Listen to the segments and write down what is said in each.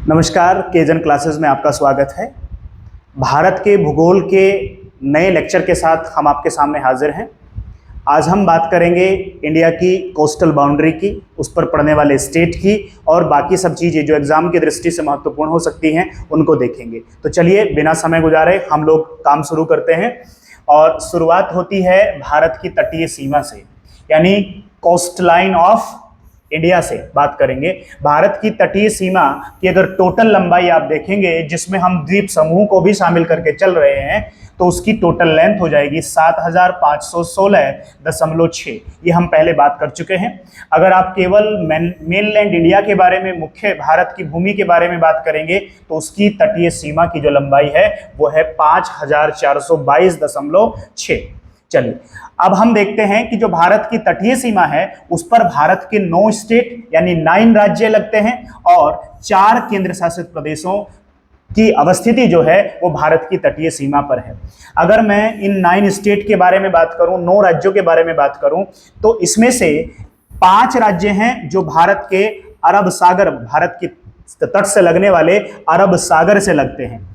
नमस्कार, केजन क्लासेस में आपका स्वागत है। भारत के भूगोल के नए लेक्चर के साथ हम आपके सामने हाजिर हैं। आज हम बात करेंगे इंडिया की कोस्टल बाउंड्री की, उस पर पड़ने वाले स्टेट की और बाकी सब चीज़ें जो एग्जाम की दृष्टि से महत्वपूर्ण हो सकती हैं उनको देखेंगे। तो चलिए बिना समय गुजारे हम लोग काम शुरू करते हैं और शुरुआत होती है भारत की तटीय सीमा से, यानी कोस्ट लाइन ऑफ इंडिया से बात करेंगे। भारत की तटीय सीमा की अगर टोटल लंबाई आप देखेंगे, जिसमें हम द्वीप समूह को भी शामिल करके चल रहे हैं, तो उसकी टोटल लेंथ हो जाएगी 7516.6। ये हम पहले बात कर चुके हैं। अगर आप केवल मेनलैंड इंडिया के बारे में, मुख्य भारत की भूमि के बारे में बात करेंगे, तो उसकी तटीय सीमा की जो लंबाई है वो है 5422.6। चलिए अब हम देखते हैं कि जो भारत की तटीय सीमा है उस पर भारत के 9 स्टेट यानी 9 राज्य लगते हैं और 4 केंद्र शासित प्रदेशों की अवस्थिति जो है वो भारत की तटीय सीमा पर है। अगर मैं इन 9 स्टेट के बारे में बात करूं, 9 राज्यों के बारे में बात करूं, तो इसमें से 5 राज्य हैं जो भारत के अरब सागर, भारत की तट से लगने वाले अरब सागर से लगते हैं।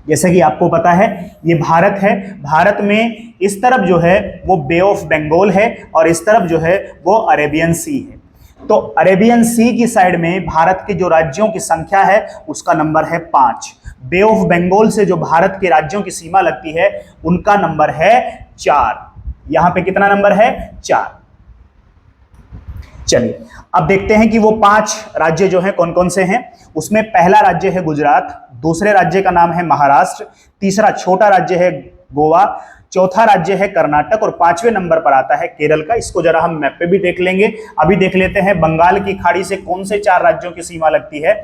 जैसे कि आपको पता है ये भारत है। भारत में इस तरफ जो है वो बे ऑफ बंगाल है और इस तरफ जो है वो अरेबियन सी है। तो अरेबियन सी की साइड में भारत के जो राज्यों की संख्या है उसका नंबर है 5। बे ऑफ बंगाल से जो भारत के राज्यों की सीमा लगती है उनका नंबर है 4। यहां पे कितना नंबर है? 4। चलिए अब देखते हैं कि वो 5 राज्य जो हैं कौन कौन से हैं। उसमें पहला राज्य है गुजरात, दूसरे राज्य का नाम है महाराष्ट्र, तीसरा छोटा राज्य है गोवा, चौथा राज्य है कर्नाटक और 5वें नंबर पर आता है केरल का। इसको जरा हम मैप पे भी देख लेंगे। अभी देख लेते हैं बंगाल की खाड़ी से कौन से 4 राज्यों की सीमा लगती है।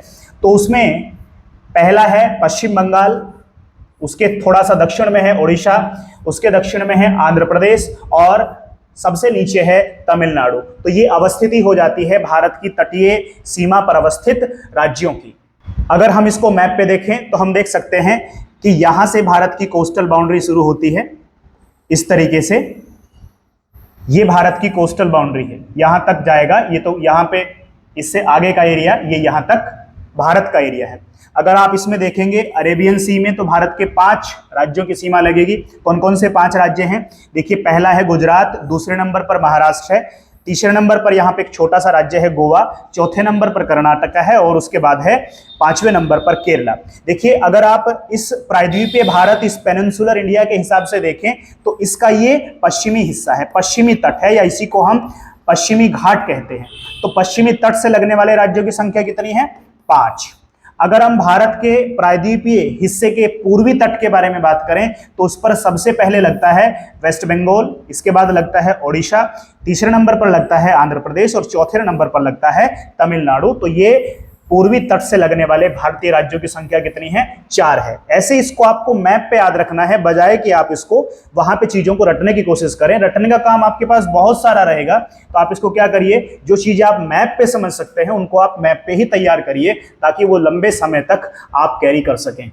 तो उसमें पहला है पश्चिम बंगाल, उसके थोड़ा सा दक्षिण में है उड़ीसा, उसके दक्षिण में है आंध्र प्रदेश और सबसे नीचे है तमिलनाडु। तो ये अवस्थिति हो जाती है भारत की तटीय सीमा पर अवस्थित राज्यों की। अगर हम इसको मैप पे देखें तो हम देख सकते हैं कि यहां से भारत की कोस्टल बाउंड्री शुरू होती है इस तरीके से। ये भारत की कोस्टल बाउंड्री है, यहां तक जाएगा। ये तो यहां पे इससे आगे का एरिया, ये यहां तक भारत का एरिया है। अगर आप इसमें देखेंगे अरेबियन सी में, तो भारत के 5 राज्यों की सीमा लगेगी। कौन कौन से 5 राज्य हैं? देखिए, पहला है गुजरात, दूसरे नंबर पर महाराष्ट्र है, तीसरे नंबर पर यहाँ पे एक छोटा सा राज्य है गोवा, चौथे नंबर पर कर्नाटक है और उसके बाद है 5वें नंबर पर केरला। देखिए, अगर आप इस प्रायद्वीपीय भारत, इस पेनिनसुलर इंडिया के हिसाब से देखें तो इसका ये पश्चिमी हिस्सा है, पश्चिमी तट है, या इसी को हम पश्चिमी घाट कहते हैं। तो पश्चिमी तट से लगने वाले राज्यों की संख्या कितनी है? 5। अगर हम भारत के प्रायद्वीपीय हिस्से के पूर्वी तट के बारे में बात करें तो उस पर सबसे पहले लगता है वेस्ट बंगाल, इसके बाद लगता है ओडिशा, तीसरे नंबर पर लगता है आंध्र प्रदेश और चौथे नंबर पर लगता है तमिलनाडु। तो ये पूर्वी तट से लगने वाले भारतीय राज्यों की संख्या कितनी है? 4 है। ऐसे इसको आपको मैप पे याद रखना है, बजाय कि आप इसको वहां पे चीजों को रटने की कोशिश करें। रटने का काम आपके पास बहुत सारा रहेगा, तो आप इसको क्या करिए, जो चीजें आप मैप पे समझ सकते हैं उनको आप मैप पे ही तैयार करिए, ताकि वो लंबे समय तक आप कैरी कर सकें।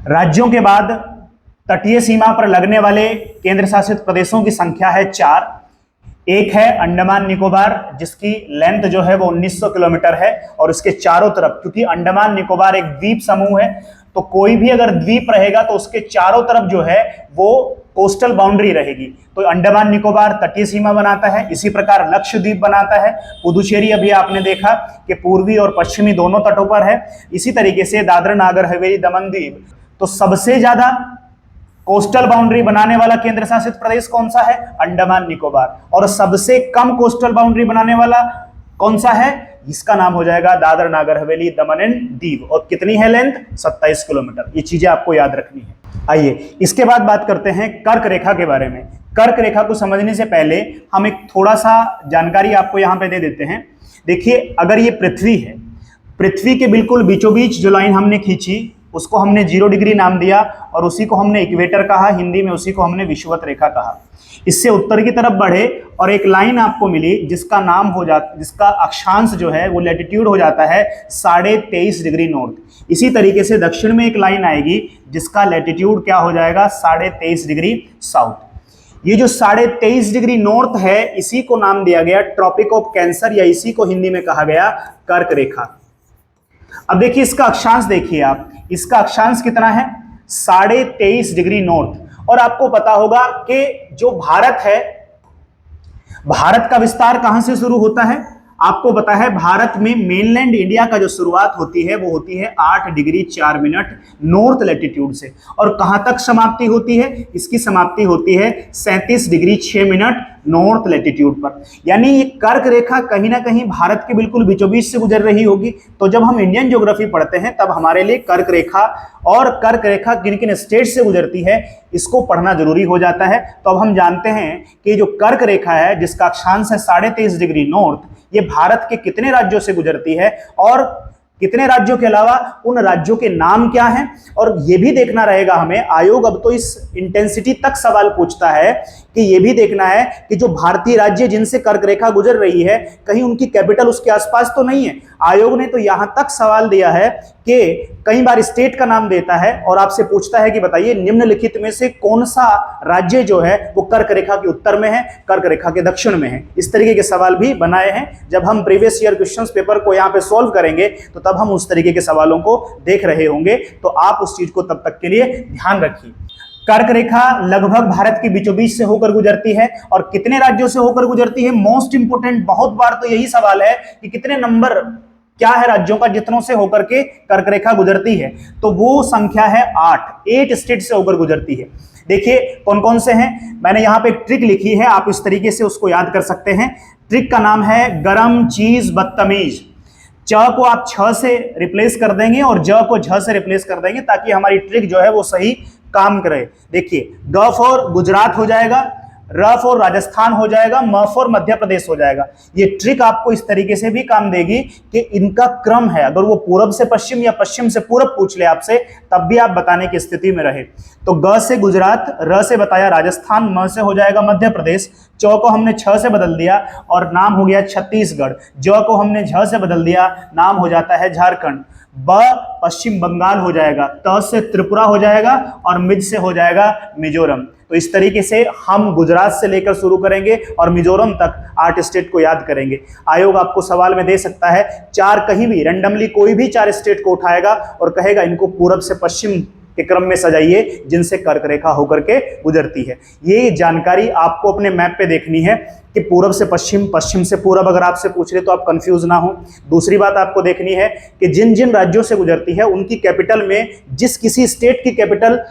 राज्यों के बाद तटीय सीमा पर लगने वाले केंद्र शासित प्रदेशों की संख्या है 4। एक है अंडमान निकोबार, जिसकी लेंथ जो है वो 1900 किलोमीटर है और इसके चारों तरफ, क्योंकि अंडमान निकोबार एक द्वीप समूह है, तो कोई भी अगर द्वीप रहेगा तो उसके चारों तरफ जो है वो कोस्टल बाउंड्री रहेगी। तो अंडमान निकोबार तटीय सीमा बनाता है। इसी प्रकार लक्षद्वीप बनाता है। पुदुचेरी अभी आपने देखा कि पूर्वी और पश्चिमी दोनों तटों पर है। इसी तरीके से दादरा नागर हवेली दमन द्वीप। तो सबसे ज्यादा कोस्टल बाउंड्री बनाने वाला केंद्र शासित प्रदेश कौन सा है? अंडमान निकोबार। और सबसे कम कोस्टल बाउंड्री बनाने वाला कौन सा है? इसका नाम हो जाएगा दादरा नागर हवेली दमन एंड दीव। और कितनी है लेंथ? 27 किलोमीटर। ये चीजें आपको याद रखनी है। आइए इसके बाद बात करते हैं कर्क रेखा के बारे में। कर्क रेखा को समझने से पहले हम एक थोड़ा सा जानकारी आपको यहां पे दे देते हैं। देखिए, अगर ये पृथ्वी है, पृथ्वी के बिल्कुल बीचों बीच जो लाइन हमने खींची उसको हमने 0 डिग्री नाम दिया और उसी को हमने इक्वेटर कहा, हिंदी में उसी को हमने विषुवत रेखा कहा। इससे उत्तर की तरफ बढ़े और एक लाइन आपको मिली जिसका नाम हो जाता, जिसका अक्षांश जो है वो लैटिट्यूड हो जाता है 23.5 डिग्री नॉर्थ। इसी तरीके से दक्षिण में एक लाइन आएगी जिसका लैटिट्यूड क्या हो जाएगा? 23.5 डिग्री साउथ। ये जो 23.5 डिग्री नॉर्थ है, इसी को नाम दिया गया ट्रॉपिक ऑफ कैंसर, या इसी को हिंदी में कहा गया कर्क रेखा। अब देखिए इसका अक्षांश देखिए आप, इसका अक्षांश कितना है 23.5 डिग्री नॉर्थ। और आपको पता होगा कि जो भारत है, भारत का विस्तार कहां से शुरू होता है, आपको पता है भारत में मेनलैंड इंडिया का जो शुरुआत होती है वो होती है 8 डिग्री 4 मिनट नॉर्थ लैटिट्यूड से, और कहां तक समाप्ति होती है, इसकी समाप्ति होती है 37 डिग्री 6 मिनट नॉर्थ लैटिट्यूड पर। यानी ये कर्क रेखा कहीं ना कहीं भारत के बिल्कुल बीचों बीच से गुजर रही होगी। तो जब हम इंडियन ज्योग्राफी पढ़ते हैं तब हमारे लिए कर्क रेखा और कर्क रेखा किन किन स्टेट से गुजरती है इसको पढ़ना जरूरी हो जाता है। तो अब हम जानते हैं कि जो कर्क रेखा है जिसका अक्षांश है 23.5 डिग्री नॉर्थ, ये भारत के कितने राज्यों से गुजरती है और कितने राज्यों के अलावा उन राज्यों के नाम क्या हैं। और यह भी देखना रहेगा हमें, आयोग अब तो इस इंटेंसिटी तक सवाल पूछता है कि यह भी देखना है कि जो भारतीय राज्य जिनसे कर्क रेखा गुजर रही है कहीं उनकी कैपिटल उसके आसपास तो नहीं है। आयोग ने तो यहां तक सवाल दिया है कि कई बार स्टेट का नाम देता है और आपसे पूछता है कि बताइए निम्नलिखित में से कौन सा राज्य जो है वो कर्क रेखा के उत्तर में है, कर्क रेखा के दक्षिण में है। इस तरीके के सवाल भी बनाए हैं। जब हम प्रीवियस ईयर क्वेश्चंस पेपर को यहां पे सॉल्व करेंगे तो तब हम उस तरीके के सवालों को देख रहे होंगे, तो आप उस चीज को तब तक के लिए ध्यान रखिए। कर्क रेखा लगभग भारत के बीचों बीच से होकर गुजरती है और कितने राज्यों से होकर गुजरती है, मोस्ट इंपोर्टेंट बहुत बार तो यही सवाल है कि कितने नंबर क्या है राज्यों का जितनों से होकर के कर्क रेखा गुजरती है, तो वो संख्या है 8 स्टेट से होकर गुजरती है। देखिए कौन कौन से हैं, मैंने यहां पे एक ट्रिक लिखी है, आप इस तरीके से उसको याद कर सकते हैं। ट्रिक का नाम है गरम चीज बदतमीज। च को आप छ से रिप्लेस कर देंगे और ज को झ से रिप्लेस कर देंगे ताकि हमारी ट्रिक जो है वो सही काम करे। देखिए ग फॉर गुजरात हो जाएगा, र फॉर राजस्थान हो जाएगा, म फॉर मध्य प्रदेश हो जाएगा। ये ट्रिक आपको इस तरीके से भी काम देगी कि इनका क्रम है, अगर वो पूरब से पश्चिम या पश्चिम से पूरब पूछ ले आपसे तब भी आप बताने की स्थिति में रहे। तो ग से गुजरात, र से बताया राजस्थान, म से हो जाएगा मध्य प्रदेश, च को हमने छ से बदल दिया और नाम हो गया छत्तीसगढ़, ज को हमने झ से बदल दिया, नाम हो जाता है झारखंड, ब पश्चिम बंगाल हो जाएगा, त से त्रिपुरा हो जाएगा और मिज से हो जाएगा मिजोरम। तो इस तरीके से हम गुजरात से लेकर शुरू करेंगे और मिजोरम तक 8 स्टेट को याद करेंगे। आयोग आपको सवाल में दे सकता है 4 कहीं भी रैंडमली कोई भी 4 स्टेट को उठाएगा और कहेगा इनको पूरब से पश्चिम के क्रम में सजाइए जिनसे कर्क रेखा होकर के गुजरती है। ये जानकारी आपको अपने मैप पे देखनी है कि पूरब से पश्चिम, पश्चिम से पूरब अगर आपसे पूछ रहे तो आप कंफ्यूज ना हो। दूसरी बात आपको देखनी है कि जिन जिन राज्यों से गुजरती है उनकी कैपिटल में जिस किसी स्टेट की कैपिटल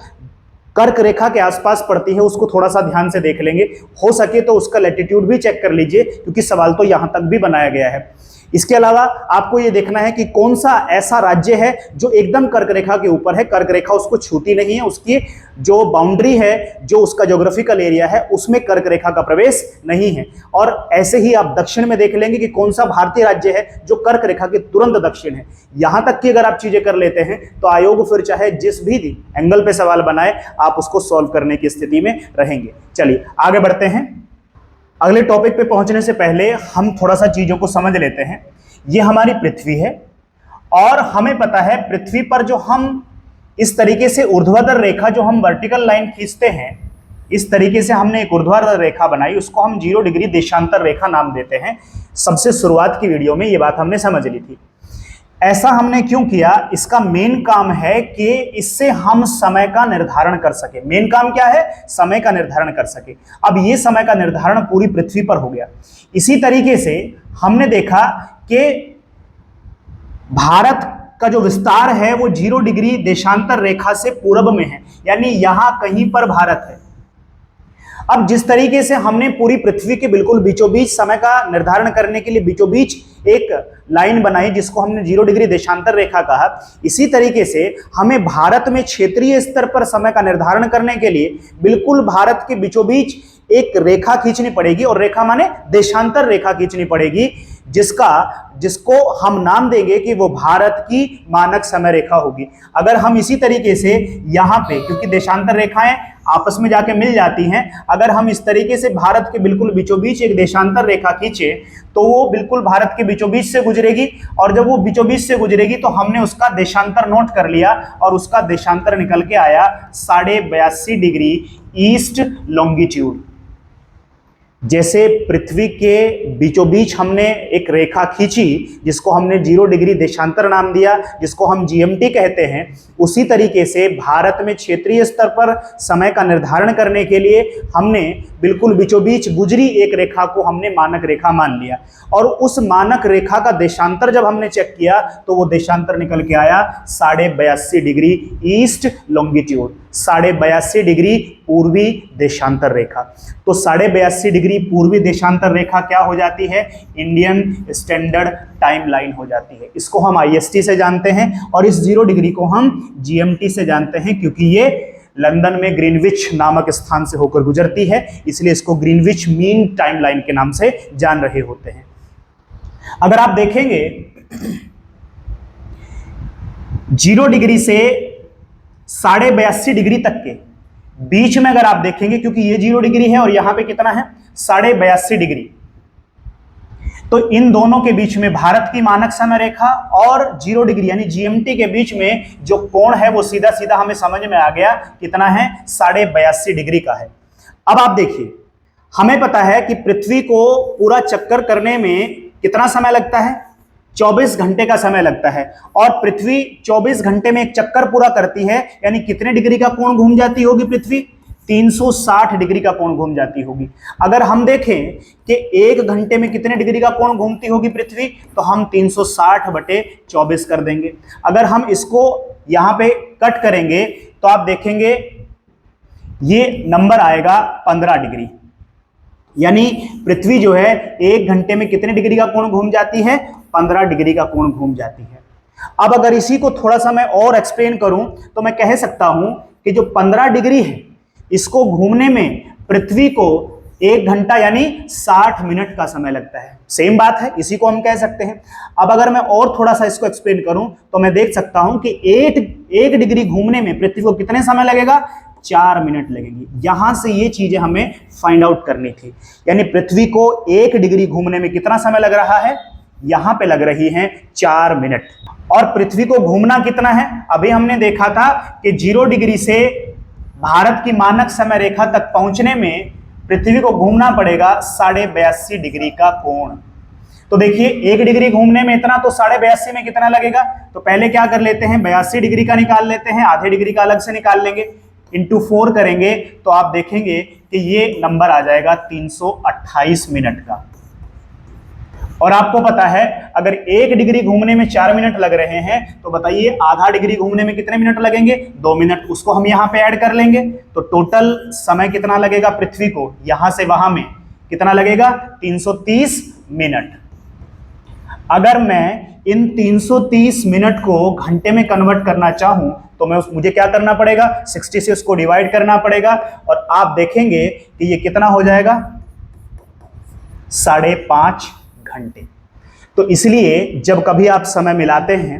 कर्क रेखा के आसपास पड़ती है उसको थोड़ा सा ध्यान से देख लेंगे। हो सके तो उसका लैटिट्यूड भी चेक कर लीजिए क्योंकि सवाल तो यहां तक भी बनाया गया है। इसके अलावा आपको यह देखना है कि कौन सा ऐसा राज्य है जो एकदम कर्क रेखा के ऊपर है, कर्क रेखा उसको छूती नहीं है, उसकी जो बाउंड्री है, जो उसका ज्योग्राफिकल एरिया है उसमें कर्क रेखा का प्रवेश नहीं है। और ऐसे ही आप दक्षिण में देख लेंगे कि कौन सा भारतीय राज्य है जो कर्क रेखा के तुरंत दक्षिण है। यहां तक कि अगर आप चीजें कर लेते हैं तो आयोग फिर चाहे जिस भी एंगल पे सवाल बनाए आप उसको सॉल्व करने की स्थिति में रहेंगे। चलिए आगे बढ़ते हैं। अगले टॉपिक पे पहुंचने से पहले हम थोड़ा सा चीजों को समझ लेते हैं। ये हमारी पृथ्वी है और हमें पता है पृथ्वी पर जो हम इस तरीके से ऊर्ध्वाधर रेखा जो हम वर्टिकल लाइन खींचते हैं, इस तरीके से हमने एक ऊर्ध्वाधर रेखा बनाई, उसको हम 0 डिग्री देशांतर रेखा नाम देते हैं। सबसे शुरुआत की वीडियो में ये बात हमने समझ ली थी। ऐसा हमने क्यों किया, इसका मेन काम है कि इससे हम समय का निर्धारण कर सके। मेन काम क्या है, समय का निर्धारण कर सके। अब ये समय का निर्धारण पूरी पृथ्वी पर हो गया। इसी तरीके से हमने देखा कि भारत का जो विस्तार है वो 0 डिग्री देशांतर रेखा से पूर्व में है, यानी यहां कहीं पर भारत है। अब जिस तरीके से हमने पूरी पृथ्वी के बिल्कुल बीचों बीच समय का निर्धारण करने के लिए बीचों बीच एक लाइन बनाई जिसको हमने 0 डिग्री देशांतर रेखा कहा, इसी तरीके से हमें भारत में क्षेत्रीय स्तर पर समय का निर्धारण करने के लिए बिल्कुल भारत के बीचों बीच एक रेखा खींचनी पड़ेगी, और रेखा माने देशांतर रेखा खींचनी पड़ेगी जिसको हम नाम देंगे कि वो भारत की मानक समय रेखा होगी। अगर हम इसी तरीके से यहां पे, क्योंकि देशांतर रेखाएं आपस में जाके मिल जाती हैं, अगर हम इस तरीके से भारत के बिल्कुल बीचों बीच एक देशांतर रेखा खींचे तो वो बिल्कुल भारत के बीचों बीच से गुजरेगी, और जब वो बीचों बीच से गुजरेगी तो हमने उसका देशांतर नोट कर लिया और उसका देशांतर निकल के आया 82.5 डिग्री ईस्ट लॉन्गिट्यूड। जैसे पृथ्वी के बीचों बीच हमने एक रेखा खींची जिसको हमने 0 डिग्री देशांतर नाम दिया, जिसको हम जीएमटी कहते हैं, उसी तरीके से भारत में क्षेत्रीय स्तर पर समय का निर्धारण करने के लिए हमने बिल्कुल बीचों बीच गुजरी एक रेखा को हमने मानक रेखा मान लिया। और उस मानक रेखा का देशांतर जब हमने चेक किया तो वो देशांतर निकल के आया 82.5 डिग्री ईस्ट लॉन्गिट्यूड, 82.5 डिग्री पूर्वी देशांतर रेखा। तो 82.5 डिग्री पूर्वी देशांतर रेखा क्या हो जाती है? इंडियन स्टैंडर्ड टाइम लाइन हो जाती है। इसको हम आईएसटी से जानते हैं और इस 0 डिग्री को हम जीएमटी से जानते हैं, क्योंकि ये लंदन में ग्रीनविच नामक स्थान से होकर गुजरती है, इसलिए इसको ग्रीनविच मीन टाइम लाइन के नाम से जान रहे होते हैं। अगर आप देखेंगे 0 डिग्री से 82.5 डिग्री तक के बीच में अगर आप देखेंगे, क्योंकि ये 0 डिग्री है और यहां पे कितना है 82.5 डिग्री, तो इन दोनों के बीच में भारत की मानक समय रेखा और 0 डिग्री यानी जीएमटी के बीच में जो कोण है वो सीधा सीधा हमें समझ में आ गया कितना है, 82.5 डिग्री का है। अब आप देखिए, हमें पता है कि पृथ्वी को पूरा चक्कर करने में कितना समय लगता है, 24 घंटे का समय लगता है। और पृथ्वी 24 घंटे में एक चक्कर पूरा करती है, यानी कितने डिग्री का कोण घूम जाती होगी पृथ्वी? 360 डिग्री का कोण घूम जाती होगी। अगर हम देखें कि 1 घंटे में कितने डिग्री का कोण घूमती होगी पृथ्वी, तो हम 360/24 कर देंगे। अगर हम इसको यहां पे कट करेंगे तो आप देखेंगे ये नंबर आएगा 15 डिग्री, यानी पृथ्वी जो है 1 घंटे में कितने डिग्री का कोण घूम जाती है? 15 डिग्री का कोण घूम जाती है। अब अगर इसी को थोड़ा सा मैं और एक्सप्लेन करूं तो मैं कह सकता हूं कि जो 15 डिग्री है इसको घूमने में पृथ्वी को 1 घंटा यानी 60 मिनट का समय लगता है। सेम बात है, इसी को हम कह सकते हैं। अब अगर मैं और थोड़ा सा इसको एक्सप्लेन करूं तो मैं देख सकता हूं कि 1 डिग्री घूमने में पृथ्वी को कितने समय लगेगा? 4 मिनट लगेंगी। यहां से ये चीजें हमें फाइंड आउट करनी थी, यानी पृथ्वी को 1 डिग्री घूमने में कितना समय लग रहा है? यहां पे लग रही है 4 मिनट। और पृथ्वी को घूमना कितना है? अभी हमने देखा था कि 0 डिग्री से भारत की मानक समय रेखा तक पहुंचने में पृथ्वी को घूमना पड़ेगा 82.5 डिग्री का कोण। तो देखिए 1 डिग्री घूमने में इतना, तो 82.5 में कितना लगेगा? तो पहले क्या कर लेते हैं, 82 डिग्री का निकाल लेते हैं, आधे डिग्री का अलग से निकाल लेंगे, इंटू 4 करेंगे तो आप देखेंगे कि ये नंबर आ जाएगा 328 मिनट का। और आपको पता है अगर 1 डिग्री घूमने में 4 मिनट लग रहे हैं तो बताइए आधा डिग्री घूमने में कितने मिनट लगेंगे? 2 मिनट। उसको हम यहां पे ऐड कर लेंगे तो टोटल समय कितना लगेगा पृथ्वी को यहां से वहां में कितना लगेगा? 330 मिनट। अगर मैं इन 330 मिनट को घंटे में कन्वर्ट करना चाहूं तो मुझे क्या करना पड़ेगा? 60 से उसको डिवाइड करना पड़ेगा और आप देखेंगे कि ये कितना हो जाएगा? 5.5 घंटे। तो इसलिए जब कभी आप समय मिलाते हैं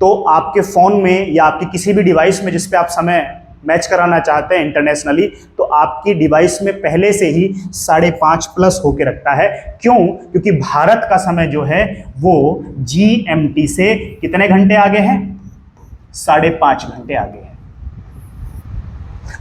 तो आपके फोन में या आपकी किसी भी डिवाइस में जिस पे आप समय मैच कराना चाहते हैं इंटरनेशनली, तो आपकी डिवाइस में पहले से ही 5.5 प्लस होके रखता है। क्यों? क्योंकि भारत का समय जो है वो जीएमटी से कितने घंटे आगे है? 5.5 घंटे आगे है।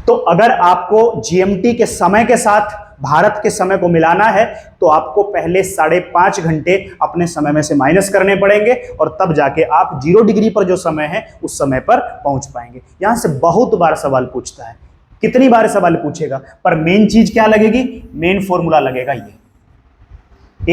तो अगर आपको जीएमटी के समय के साथ भारत के समय को मिलाना है तो आपको पहले 5.5 घंटे अपने समय में से माइनस करने पड़ेंगे और तब जाके आप 0 डिग्री पर जो समय है उस समय पर पहुंच पाएंगे। यहां से बहुत बार सवाल पूछता है, कितनी बार सवाल पूछेगा, पर मेन चीज क्या लगेगी? मेन फॉर्मूला लगेगा ये।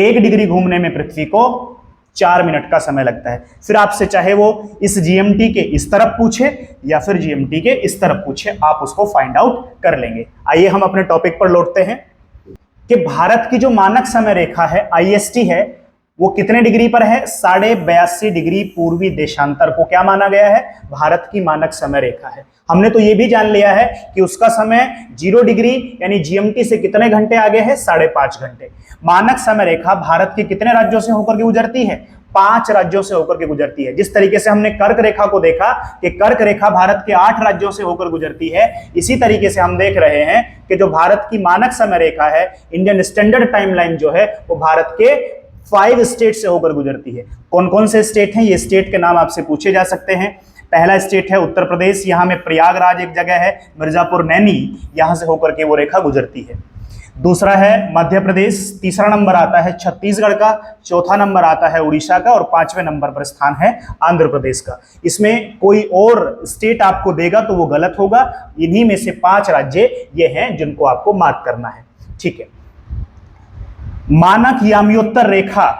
1 डिग्री घूमने में पृथ्वी को 4 मिनट का समय लगता है। फिर आपसे चाहे वो इस जीएमटी के इस तरफ पूछे या फिर जीएमटी के इस तरफ पूछे, आप उसको फाइंड आउट कर लेंगे। आइए हम अपने टॉपिक पर लौटते हैं कि भारत की जो मानक समय रेखा है आईएसटी है वो कितने डिग्री पर है? 82.5 डिग्री पूर्वी देशांतर को क्या माना गया है? भारत की मानक समय रेखा है। हमने तो ये भी जान लिया है कि उसका समय 0 डिग्री यानी जीएमटी से कितने घंटे आगे है? 5.5 घंटे। मानक समय रेखा भारत के कितने राज्यों से होकर के गुजरती है? 5 राज्यों से होकर के गुजरती है। जिस तरीके से हमने कर्क रेखा को देखा कि कर्क रेखा भारत के 8 राज्यों से होकर गुजरती है, इसी तरीके से हम देख रहे हैं कि जो भारत की मानक समय रेखा है, इंडियन स्टैंडर्ड टाइमलाइन जो है, वो भारत के 5 स्टेट से होकर गुजरती है। कौन कौन से स्टेट हैं? ये स्टेट के नाम आपसे पूछे जा सकते हैं। पहला स्टेट है उत्तर प्रदेश, यहां में प्रयागराज एक जगह है, मिर्जापुर नैनी, यहां से होकर के वो रेखा गुजरती है। दूसरा है मध्य प्रदेश, तीसरा नंबर आता है छत्तीसगढ़ का, चौथा नंबर आता है उड़ीसा का और पांचवें नंबर पर स्थान है आंध्र प्रदेश का। इसमें कोई और स्टेट आपको देगा तो वो गलत होगा। इन्हीं में से 5 राज्य ये हैं जिनको आपको मार्क करना है। ठीक है, मानक याम्योत्तर रेखा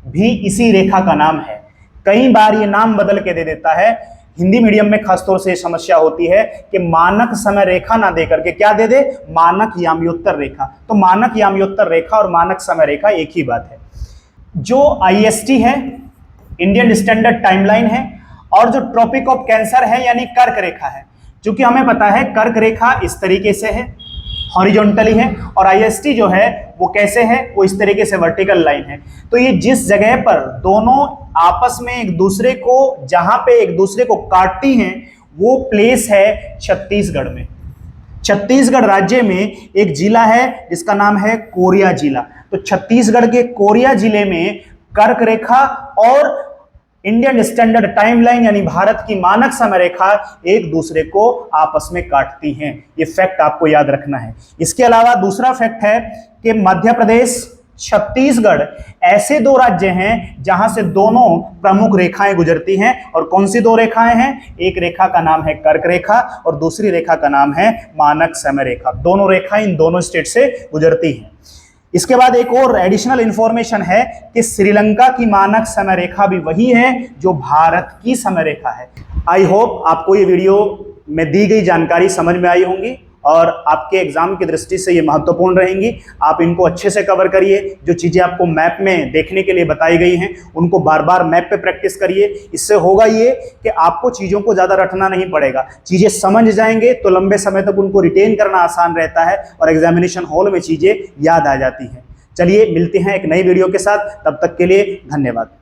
भी इसी रेखा का नाम है। कई बार ये नाम बदल के दे देता है। हिंदी मीडियम में खासतौर से समस्या होती है कि मानक समय रेखा ना दे करके क्या दे दे, मानक याम्योत्तर रेखा। तो मानक याम्योत्तर रेखा और मानक समय रेखा एक ही बात है। जो IST है, इंडियन स्टैंडर्ड टाइमलाइन है, और जो ट्रॉपिक ऑफ कैंसर है यानी कर्क रेखा है। क्योंकि हमें पता है कर्क रेखा इस तरीके से है, हॉरिजॉन्टली है, और IST जो है वो कैसे है, वो इस तरीके से वर्टिकल लाइन है। तो ये जिस जगह पर दोनों आपस में एक दूसरे को, जहां पे एक दूसरे को काटती हैं, वो प्लेस है छत्तीसगढ़ में। छत्तीसगढ़ राज्य में एक जिला है जिसका नाम है कोरिया जिला। तो छत्तीसगढ़ के कोरिया जिले में कर्क रेखा और इंडियन स्टैंडर्ड टाइमलाइन यानी भारत की मानक समय रेखा एक दूसरे को आपस में काटती हैं। ये फैक्ट आपको याद रखना है। इसके अलावा दूसरा फैक्ट है कि मध्य प्रदेश, छत्तीसगढ़ ऐसे 2 राज्य हैं जहां से दोनों प्रमुख रेखाएं गुजरती हैं। और कौन सी 2 रेखाएं हैं? एक रेखा का नाम है कर्क रेखा और दूसरी रेखा का नाम है मानक समय रेखा। दोनों रेखाएं इन दोनों स्टेट से गुजरती हैं। इसके बाद एक और एडिशनल इंफॉर्मेशन है कि श्रीलंका की मानक समय रेखा भी वही है जो भारत की समय रेखा है। आई होप आपको ये वीडियो में दी गई जानकारी समझ में आई होंगी और आपके एग्जाम की दृष्टि से ये महत्वपूर्ण रहेंगी। आप इनको अच्छे से कवर करिए। जो चीज़ें आपको मैप में देखने के लिए बताई गई हैं उनको बार बार मैप पे प्रैक्टिस करिए। इससे होगा ये कि आपको चीज़ों को ज़्यादा रटना नहीं पड़ेगा। चीज़ें समझ जाएंगे तो लंबे समय तक उनको रिटेन करना आसान रहता है और एग्जामिनेशन हॉल में चीज़ें याद आ जाती हैं। चलिए मिलते हैं एक नई वीडियो के साथ, तब तक के लिए धन्यवाद।